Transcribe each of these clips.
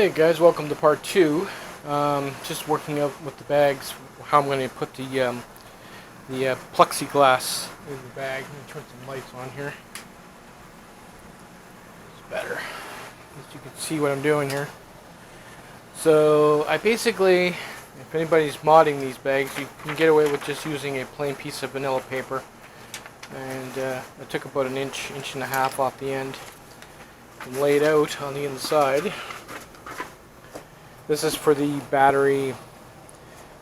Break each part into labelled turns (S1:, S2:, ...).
S1: Hey guys, welcome to part 2. Just working out with the bags how I'm going to put the plexiglass in the bag. Let me turn some lights on here. It's better. At least you can see what I'm doing here. So I basically, if anybody's modding these bags, you can get away with just using a plain piece of vanilla paper. And I took about an inch and a half off the end and laid out on the inside. This is for the battery.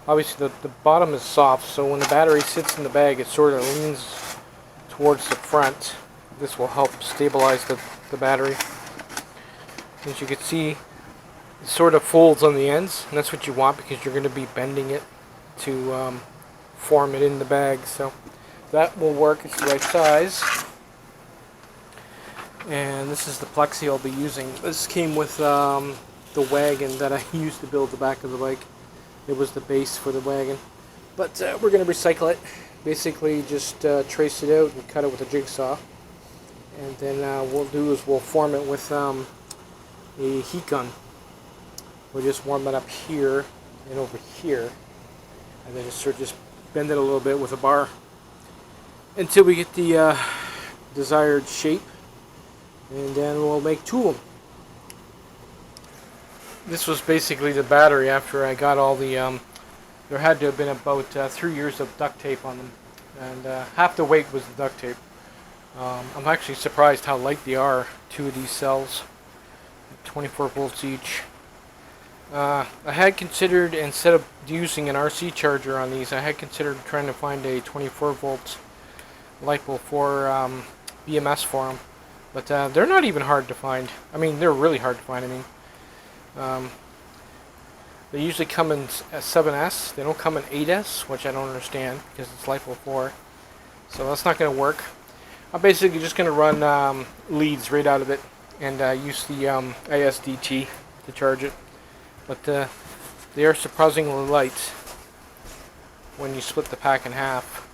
S1: Obviously the bottom is soft, so when the battery sits in the bag it sort of leans towards the front. This will help stabilize the battery. As you can see, it sort of folds on the ends, and that's what you want because you're going to be bending it to form it in the bag. So that will work. It's the right size. And this is the plexi I'll be using. This came with the wagon that I used to build the back of the bike. It was the base for the wagon. But we're going to recycle it. Basically just trace it out and cut it with a jigsaw. And then what we'll do is we'll form it with a heat gun. We'll just warm it up here and over here. And then just bend it a little bit with a bar until we get the desired shape. And then we'll make two of them. This was basically the battery after I got all the, there had to have been about 3 years of duct tape on them. And half the weight was the duct tape. I'm actually surprised how light they are, two of these cells. 24 volts each. I had considered, instead of using an RC charger on these, I had considered trying to find a 24 volt lifepo4 BMS for them. But they're not even hard to find. I mean, they're really hard to find. I mean, they usually come in 7S. They don't come in 8S, which I don't understand because it's lifepo4. So that's not going to work. I'm basically just going to run leads right out of it and use the ISDT to charge it. But they are surprisingly light when you split the pack in half.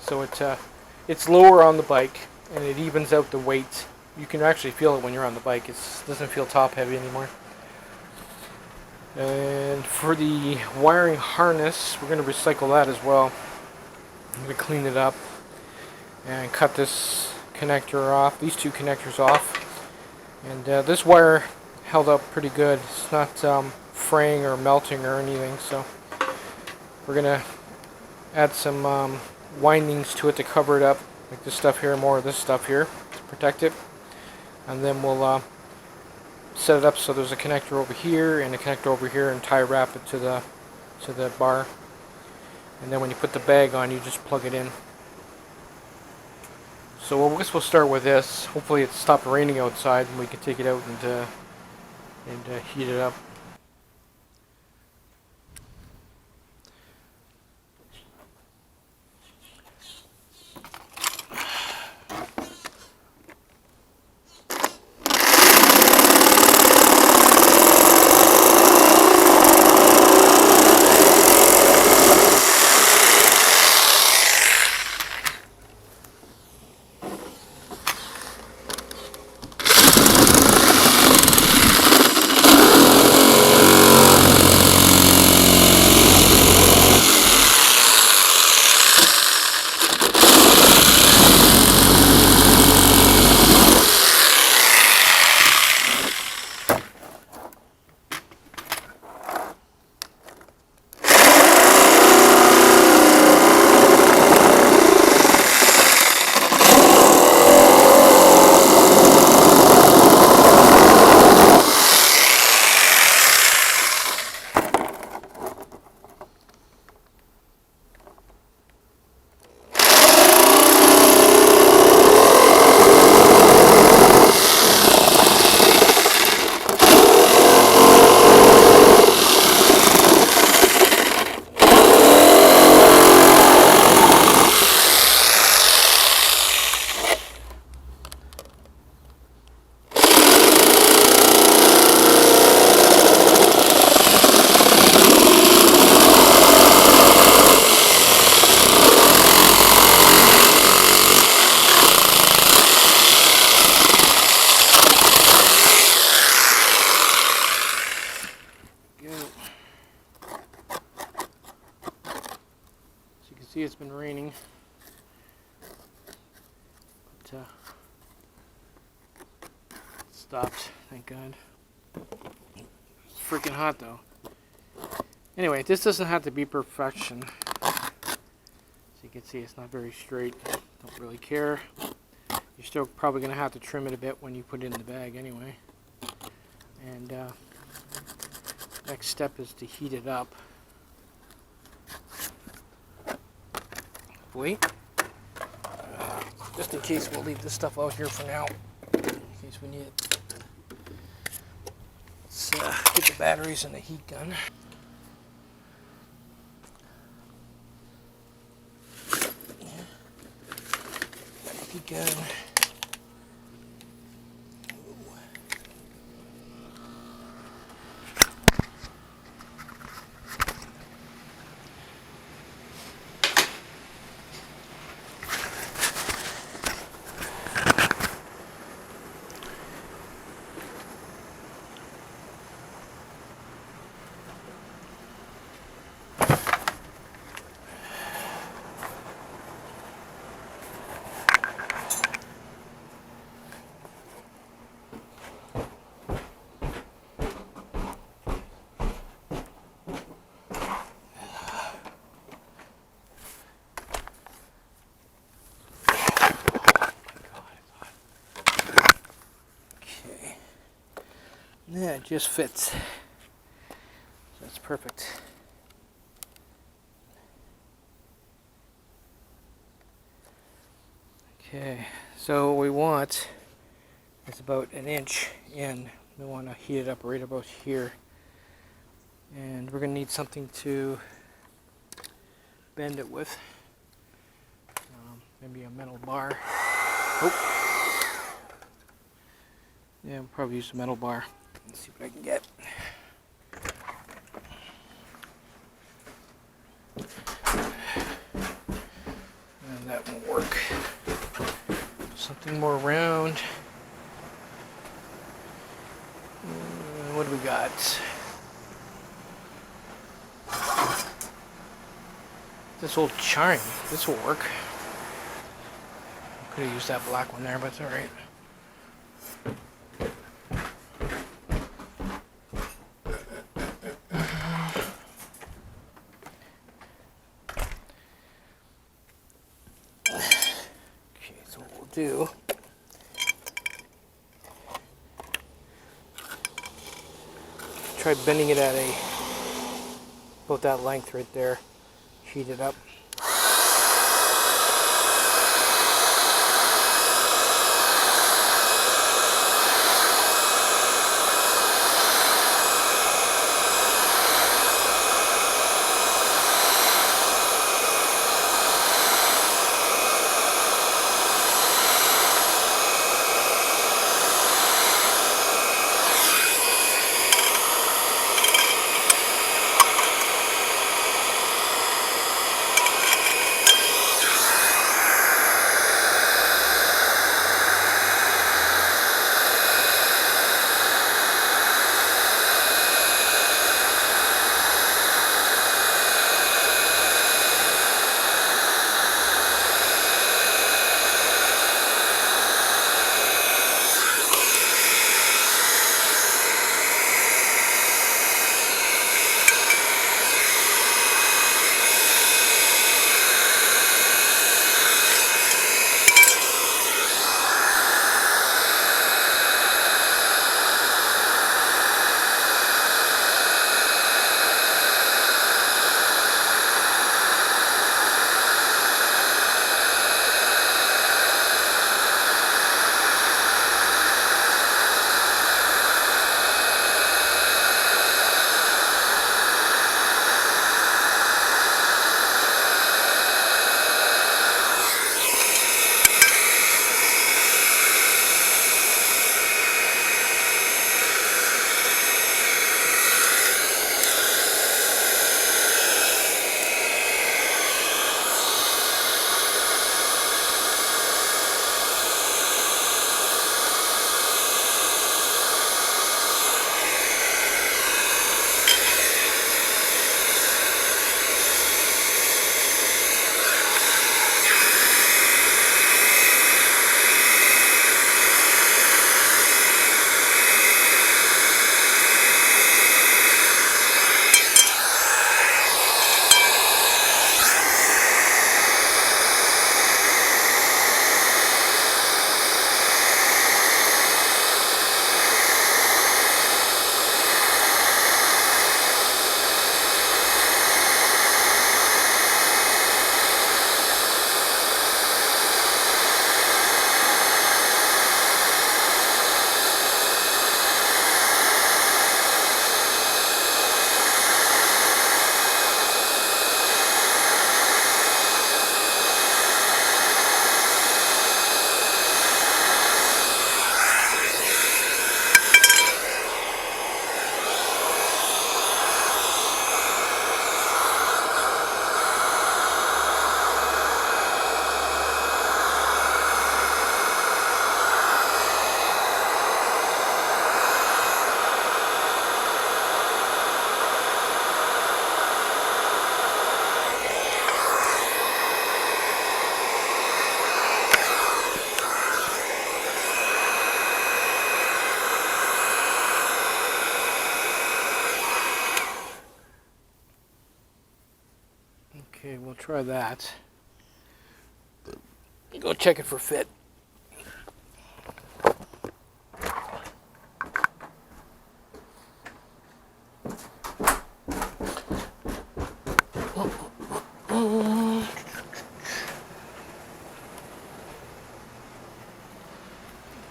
S1: So it's lower on the bike and it evens out the weight. You can actually feel it when you're on the bike. It doesn't feel top heavy anymore. And for the wiring harness, we're going to recycle that as well. I'm going to clean it up and cut this connector off, these two connectors off. And this wire held up pretty good. It's not fraying or melting or anything, so we're going to add some windings to it to cover it up, like this stuff here, more of this stuff here to protect it. And then we'll set it up so there's a connector over here and a connector over here, and tie wrap it to the bar. And then when you put the bag on, you just plug it in. So I guess we'll start with this. Hopefully it stopped raining outside and we can take it out and heat it up. see it's been raining. But, it stopped, thank God. It's freaking hot though. Anyway, this doesn't have to be perfection. As you can see, it's not very straight. Don't really care. You're still probably going to have to trim it a bit when you put it in the bag anyway. And next step is to heat it up. Wait. Just in case, we'll leave this stuff out here for now. In case we need it. Let's get the batteries and the heat gun. Heat gun. Yeah, it just fits. So that's perfect. Okay, so what we want is about an inch in. We want to heat it up right about here. And we're going to need something to bend it with. Maybe a metal bar. Oh. Yeah, we'll probably use a metal bar. Let's see what I can get. And that won't work. Something more round. What do we got? This old chime. This will work. Could have used that black one there, but it's alright. Do try bending it at about that length right there. Heat it up. Okay, we'll try that. Go check it for fit.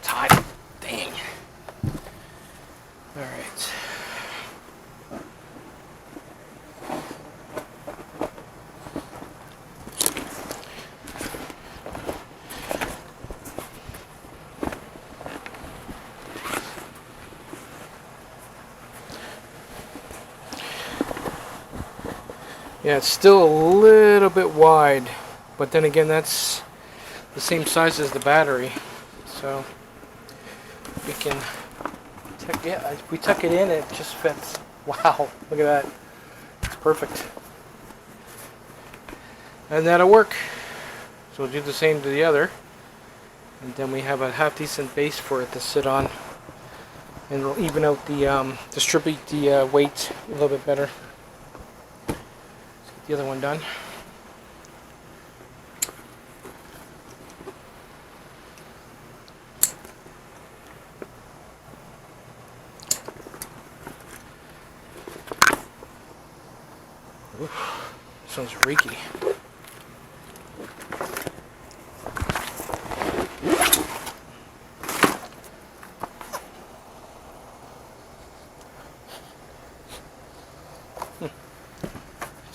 S1: Tight. Dang. All right. Yeah, it's still a little bit wide, but then again, that's the same size as the battery, so we can if we tuck it in, it just fits. Wow, look at that. It's perfect. And that'll work. So we'll do the same to the other, and then we have a half decent base for it to sit on, and it'll even out the distribute the weight a little bit better. Let's get the other one done. Oof, sounds reeky.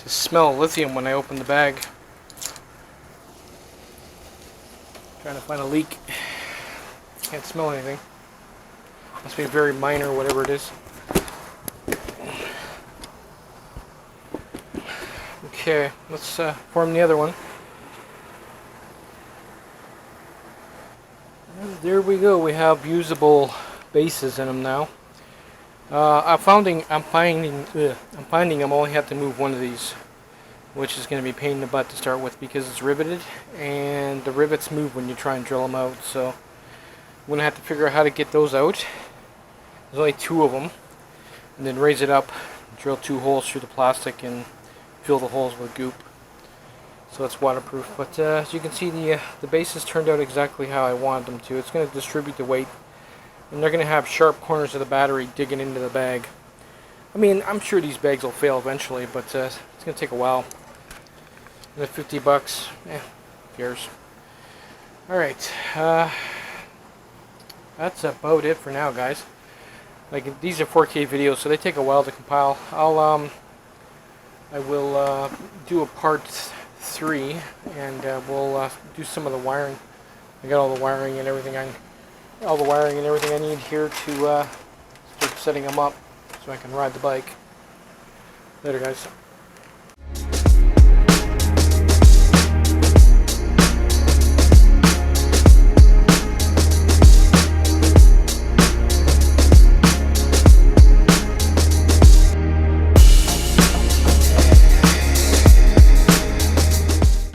S1: Just smell lithium when I open the bag. Trying to find a leak. Can't smell anything. Must be very minor, whatever it is. Okay, let's form the other one. And there we go. We have usable bases in them now. I'm finding I'm only have to move one of these, which is going to be a pain in the butt to start with because it's riveted, and the rivets move when you try and drill them out. So I'm going to have to figure out how to get those out. There's only 2 of them, and then raise it up, drill 2 holes through the plastic, and fill the holes with goop. So it's waterproof. But as you can see, the bases turned out exactly how I wanted them to. It's going to distribute the weight, and they're going to have sharp corners of the battery digging into the bag. I mean, I'm sure these bags will fail eventually, but it's going to take a while. And the $50, who cares? Alright, that's about it for now, guys. Like, these are 4K videos, so they take a while to compile. I will do a part 3, and we'll do some of the wiring. I got all the wiring and everything I need here to start setting them up so I can ride the bike. Later, guys.